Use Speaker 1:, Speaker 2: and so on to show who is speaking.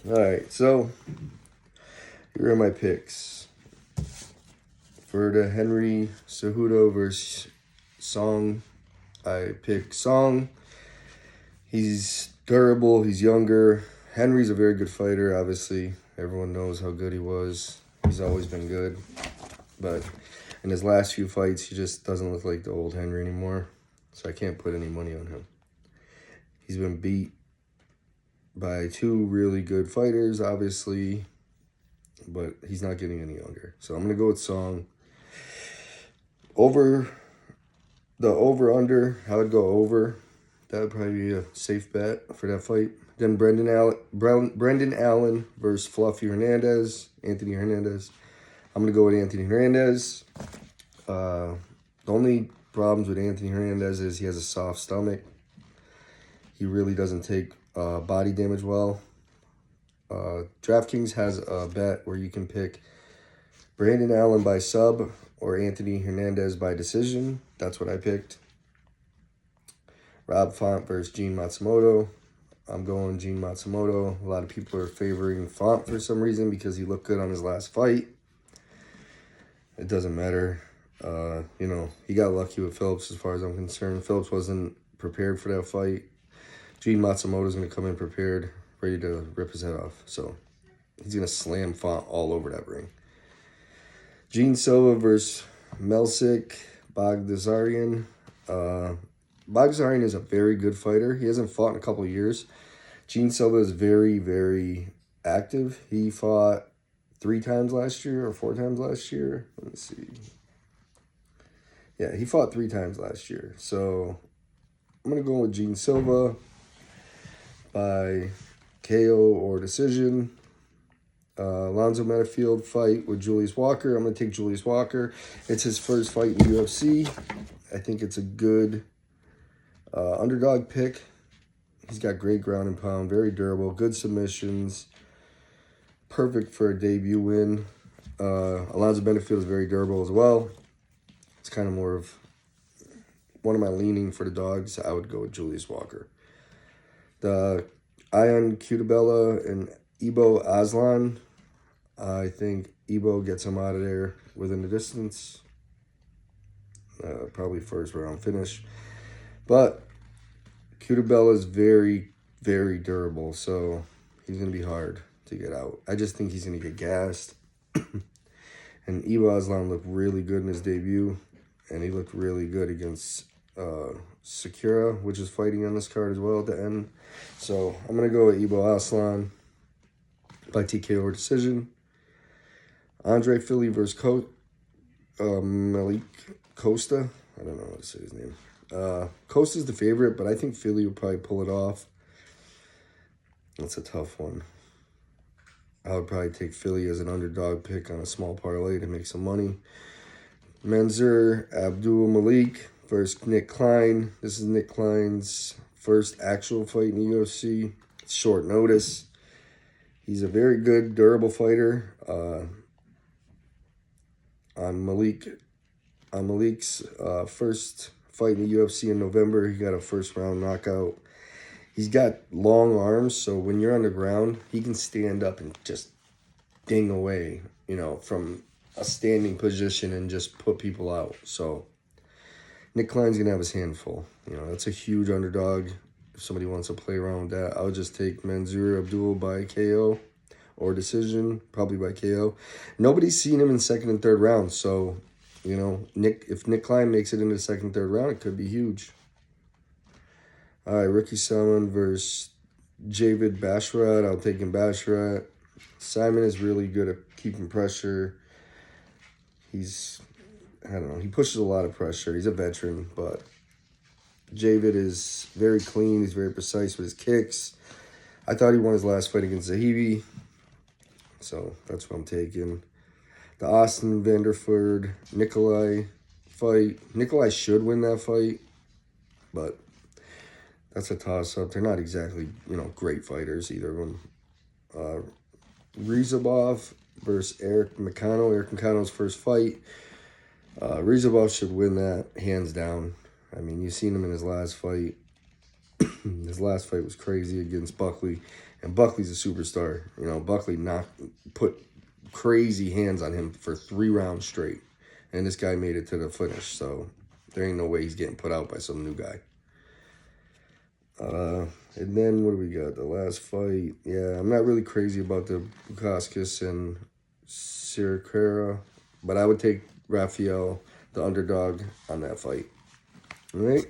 Speaker 1: All right, so here are my picks for the Henry Cejudo versus Song. I pick Song. He's durable. He's younger. Henry's a very good fighter. Obviously, everyone knows how good he was. He's always been good, but in his last few fights, he just doesn't look like the old Henry anymore. So I can't put any money on him. He's been beat by two really good fighters, obviously, but he's not getting any younger. So I'm going to go with Song. Over-under, I would go over. That would probably be a safe bet for that fight. Then Brendan Allen versus Anthony Hernandez. I'm going to go with Anthony Hernandez. The only problems with Anthony Hernandez is he has a soft stomach. He really doesn't take body damage well. DraftKings has a bet where you can pick Brandon Allen by sub or Anthony Hernandez by decision. That's what I picked. Rob Font versus Gene Matsumoto. I'm going Gene Matsumoto. A lot of people are favoring Font for some reason because he looked good on his last fight. It doesn't matter. He got lucky with Phillips as far as I'm concerned. Phillips wasn't prepared for that fight. Gene Matsumoto is going to come in prepared, ready to rip his head off. So he's going to slam Font all over that ring. Gene Silva versus Melsik Bagdasaryan. Bagdasaryan is a very good fighter. He hasn't fought in a couple of years. Gene Silva is very, very active. He fought 3 times last year or 4 times last year. Let me see. Yeah, he fought 3 times last year. So I'm going to go with Gene Silva by KO or decision. Alonzo Metafield fight with Julius Walker. I'm going to take Julius Walker. It's his first fight in the UFC. I think it's a good underdog pick. He's got great ground and pound, very durable, good submissions. Perfect for a debut win. Alonzo Metafield is very durable as well. It's kind of more of one of my leaning for the dogs. I would go with Julius Walker. The Ion Cutabella and Ibo Aslan. I think Ibo gets him out of there within the distance. Probably first round finish. But Cutabella is very, very durable, so he's going to be hard to get out. I just think he's going to get gassed. And Ibo Aslan looked really good in his debut, and he looked really good against Sakura, which is fighting on this card as well at the end. So I'm going to go with Ibo Aslan by TKO decision. Andre Philly versus Malik Costa. I don't know how to say his name. Costa's the favorite, but I think Philly will probably pull it off. That's a tough one. I would probably take Philly as an underdog pick on a small parlay to make some money. Mansour Abdul Malik versus Nick Klein. This is Nick Klein's first actual fight in the UFC. It's short notice. He's a very good, durable fighter. On Malik's first fight in the UFC in November, he got a first-round knockout. He's got long arms, so when you're on the ground, he can stand up and just ding away, from a standing position and just put people out. So Nick Klein's going to have his hand full. That's a huge underdog. If somebody wants to play around with that, I would just take Mansour Abdul by KO or decision, probably by KO. Nobody's seen him in second and third rounds, so, if Nick Klein makes it into the second, third round, it could be huge. All right, Ricky Simon versus Javid Basharat. I'll take him Basharat. Simon is really good at keeping pressure. He pushes a lot of pressure. He's a veteran, but Javid is very clean. He's very precise with his kicks. I thought he won his last fight against Zahibi, so that's what I'm taking. The Austin Vanderford Nikolai fight. Nikolai should win that fight, but that's a toss-up. They're not exactly, great fighters, either of them. Rizabov versus Eric McConnell. Eric McConnell's first fight. Rizabov should win that, hands down. I mean, you've seen him in his last fight. His last fight was crazy against Buckley, And Buckley's a superstar. You know, Buckley put crazy hands on him for 3 rounds straight. And this guy made it to the finish. So there ain't no way he's getting put out by some new guy. And then what do we got? The last fight. Yeah, I'm not really crazy about the Bukauskas and Sirikera, but I would take Rafael, the underdog, on that fight. All right.